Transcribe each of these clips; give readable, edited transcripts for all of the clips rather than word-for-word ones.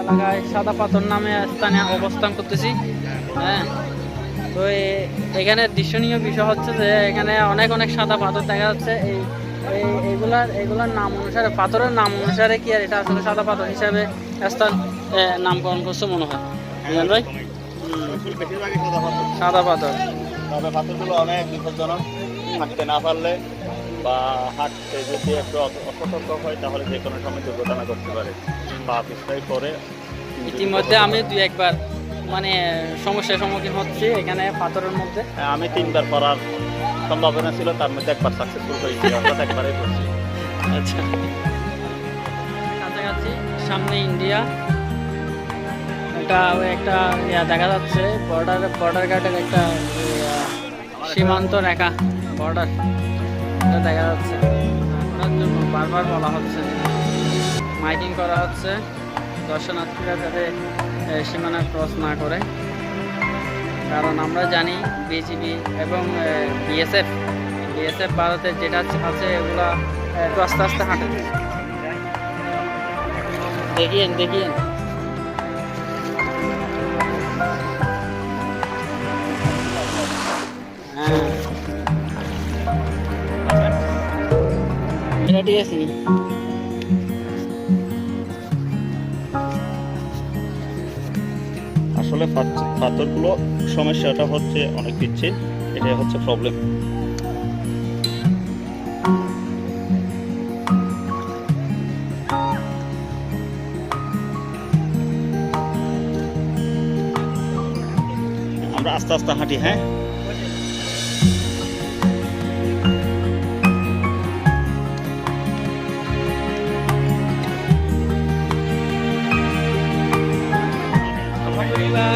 এলাকায় সাদা পাথর নামে স্থানে অবস্থান করতেছি। হ্যাঁ, তো এখানে দৃশ্যনীয় বিষয় হচ্ছে যে এখানে অনেক অনেক সাদা পাথর দেখা যাচ্ছে। এইগুলার নাম অনুসারে, পাথরের নাম অনুসারে কি আর এটা আসলে সাদা পাথর হিসাবে স্থান নামকরণ করছে মনে হয়, বুঝলেন ভাই? বেশিরভাগই সাদা পাথর। সাদা পাথর, তবে পাথরগুলো অনেক বিপজ্জনক। হাঁটতে না পারলে বা হাঁটতে যদি একটু অসতর্ক হয় তাহলে যে কোনো সময় দুর্ঘটনা করতে পারে, পা পিছলাই করে। ইতিমধ্যে আমি 2-1 বার মানে সমস্যার সম্মুখীন হচ্ছি এখানে পাথরের মধ্যে। আমি 3বার করার সম্ভাবনা ছিল, তার মধ্যে 1বার সাকসেসফুল হয়েছি, অর্থাৎ একবারই করছি। আচ্ছা, কাছাকাছি সামনে ইন্ডিয়া, একটা দেখা যাচ্ছে বর্ডার গার্ডের একটা সীমান্ত রেখা, বর্ডার দেখা যাচ্ছে। ওটার জন্য বারবার বলা হচ্ছে, মাইকিং করা হচ্ছে দর্শনার্থীরা যাতে সীমানা ক্রস না করে, কারণ আমরা জানি বিজিবি এবং বিএসএফ ভারতের যেটা আছে এগুলা একটু আস্তে আস্তে হাঁটে। দেখিয়েন হ্যাঁ, এটা ঠিক আছে। আসলে পাথরগুলো সমস্যাটা হচ্ছে অনেক পিচ্ছিল, এটাই হচ্ছে প্রবলেম। আমরা আস্তে আস্তে হাঁটি। হ্যাঁ,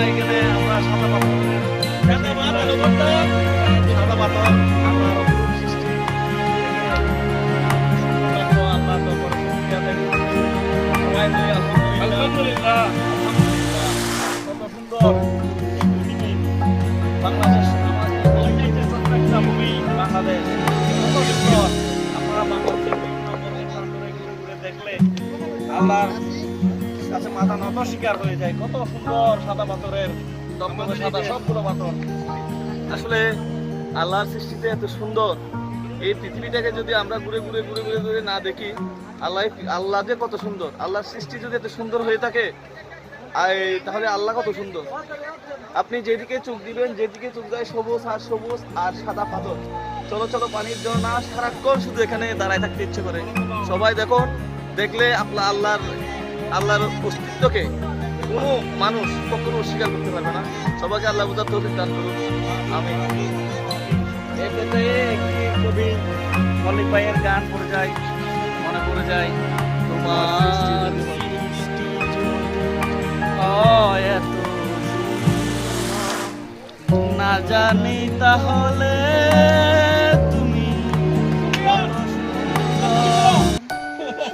এখানে আমরা সাদা পাথর আল্লাহর অপরূপ সৃষ্টি। আল্লাহ তো বড় সবাই মিলে আলহামদুলিল্লাহ। কত সুন্দর বাংলাদেশ, আমাদের ঐতিহ্যের ছোট্ট একটা ভূমি বাংলাদেশ, কত সুন্দর। আপনারা বাংলাদেশের বিভিন্ন প্রান্তরে ঘুরে দেখলে আল্লাহর কাছে মাথা নত শিকার হয়ে যায়। কত সুন্দর সাদা পাথরের দমদমে সাদা সবগুলো পাথর। আসলে আল্লাহর সৃষ্টিতে এত সুন্দর, এই পৃথিবীটাকে যদি আমরা ঘুরে ঘুরে না দেখি, আল্লাহ যে কত সুন্দর, আল্লাহর সৃষ্টি যদি এত সুন্দর হয়ে থাকে তাহলে আল্লাহ কত সুন্দর। আপনি যেদিকে চোখ দিবেন, যেদিকে চোখ যায় সবুজ আর সাদা পাথর। চলো পানির জন্য সারাক্ষণ শুধু এখানে দাঁড়ায় থাকতে ইচ্ছে করে। সবাই দেখলে আল্লাহর অস্তিত্বকে কোনো মানুষ কখনো অস্বীকার করতে পারবে না। সবাইকে আল্লাহ বুঝার তৌফিক দান করুন, আমিন। একটি কবি মল্লিক ভাইয়ের গান মনে পড়ে যায়, তোমার এত না জানি তাহলে তুমি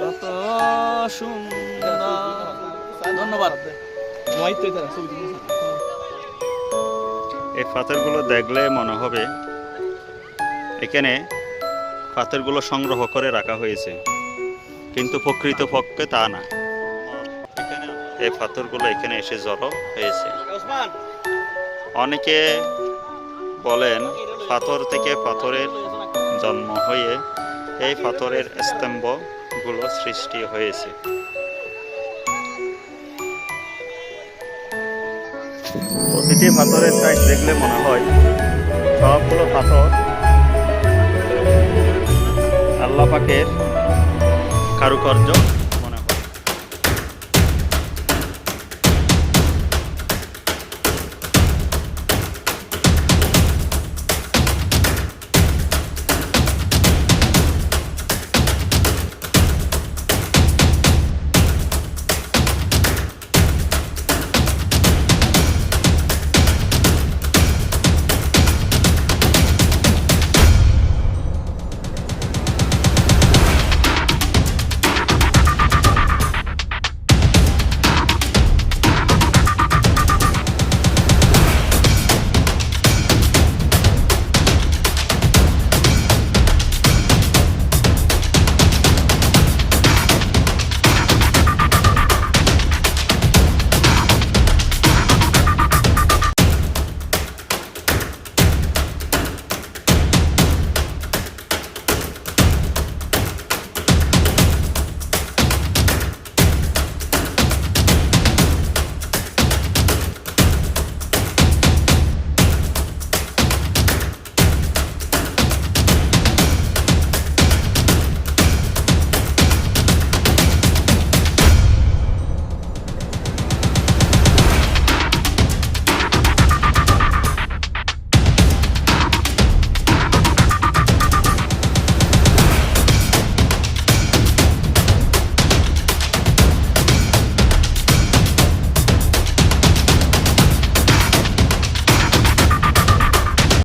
কত সুন্দর। ধন্যবাদ। এই পাথরগুলো দেখলে মনে হবে এখানে পাথরগুলো সংগ্রহ করে রাখা হয়েছে, কিন্তু প্রকৃতপক্ষে তা না। এই পাথরগুলো এখানে এসে জড়ো হয়েছে। অনেকে বলেন পাথর থেকে পাথরের জন্ম হয়ে এই পাথরের স্তম্ভগুলো সৃষ্টি হয়েছে। প্রতিটি পাথরের সাইজ দেখলে মনে হয় সবগুলো পাথর আল্লাহ পাকের কারুকার্য।